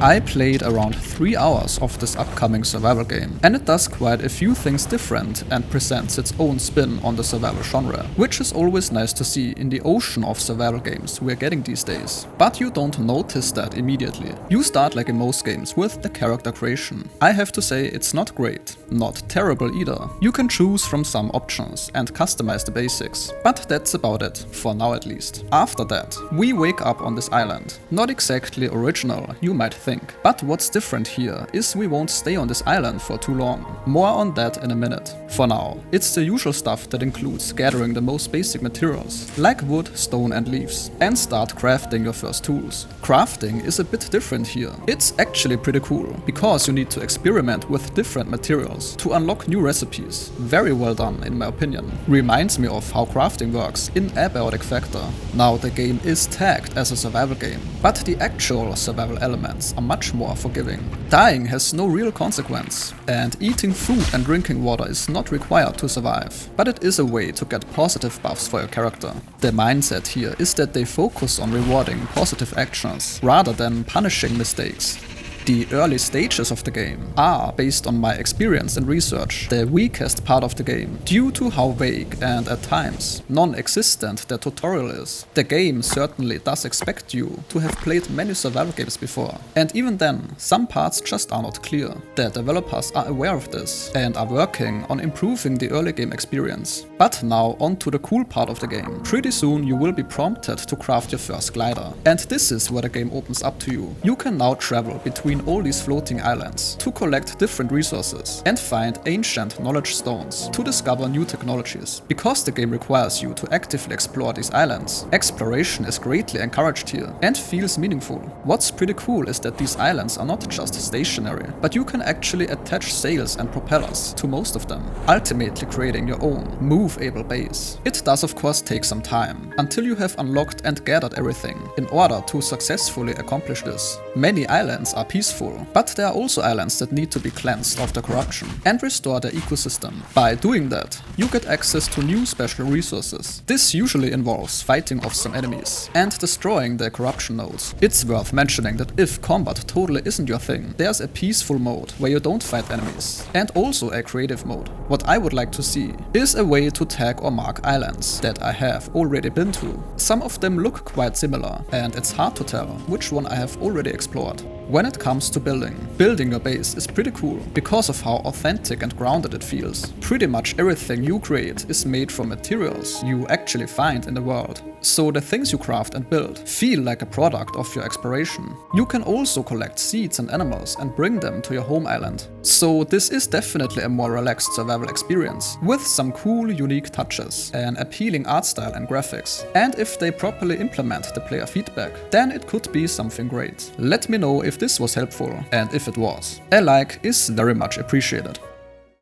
I played around 3 hours of this upcoming survival game, and it does quite a few things different and presents its own spin on the survival genre, which is always nice to see in the ocean of survival games we're getting these days. But you don't notice that immediately. You start like in most games with the character creation. I have to say it's not great, not terrible either. You can choose from some options and customize the basics, but that's about it, for now at least. After that, we wake up on this island. Not exactly original, you might think, but what's different here is we won't stay on this island for too long. More on that in a minute. For now, it's the usual stuff that includes gathering the most basic materials, like wood, stone and leaves, and start crafting your first tools. Crafting is a bit different here. It's actually pretty cool, because you need to experiment with different materials to unlock new recipes. Very well done in my opinion. Reminds me of how crafting works in Abiotic Factor. Now the game is tagged as a survival game, but the actual survival elements are much more forgiving. Dying has no real consequence, and eating food and drinking water is not required to survive, but it is a way to get positive buffs for your character. The mindset here is that they focus on rewarding positive actions rather than punishing mistakes. The early stages of the game are, based on my experience and research, the weakest part of the game, due to how vague and at times non-existent the tutorial is. The game certainly does expect you to have played many survival games before, and even then, some parts just are not clear. The developers are aware of this and are working on improving the early game experience. But now on to the cool part of the game. Pretty soon you will be prompted to craft your first glider, and this is where the game opens up to you. You can now travel between all these floating islands to collect different resources and find ancient knowledge stones to discover new technologies. Because the game requires you to actively explore these islands, exploration is greatly encouraged here and feels meaningful. What's pretty cool is that these islands are not just stationary, but you can actually attach sails and propellers to most of them, ultimately creating your own move-able base. It does of course take some time until you have unlocked and gathered everything in order to successfully accomplish this. Many islands are peaceful, but there are also islands that need to be cleansed of the corruption and restore their ecosystem. By doing that, you get access to new special resources. This usually involves fighting off some enemies and destroying the corruption nodes. It's worth mentioning that if combat totally isn't your thing, there's a peaceful mode where you don't fight enemies, and also a creative mode. What I would like to see is a way to tag or mark islands that I have already been to. Some of them look quite similar, and it's hard to tell which one I have already explored. When it comes to building your base is pretty cool because of how authentic and grounded it feels. Pretty much everything you create is made from materials you actually find in the world. So the things you craft and build feel like a product of your exploration. You can also collect seeds and animals and bring them to your home island. So this is definitely a more relaxed survival experience, with some cool, unique touches, an appealing art style and graphics. And if they properly implement the player feedback, then it could be something great. Let me know if this was helpful, and if it was, a like is very much appreciated.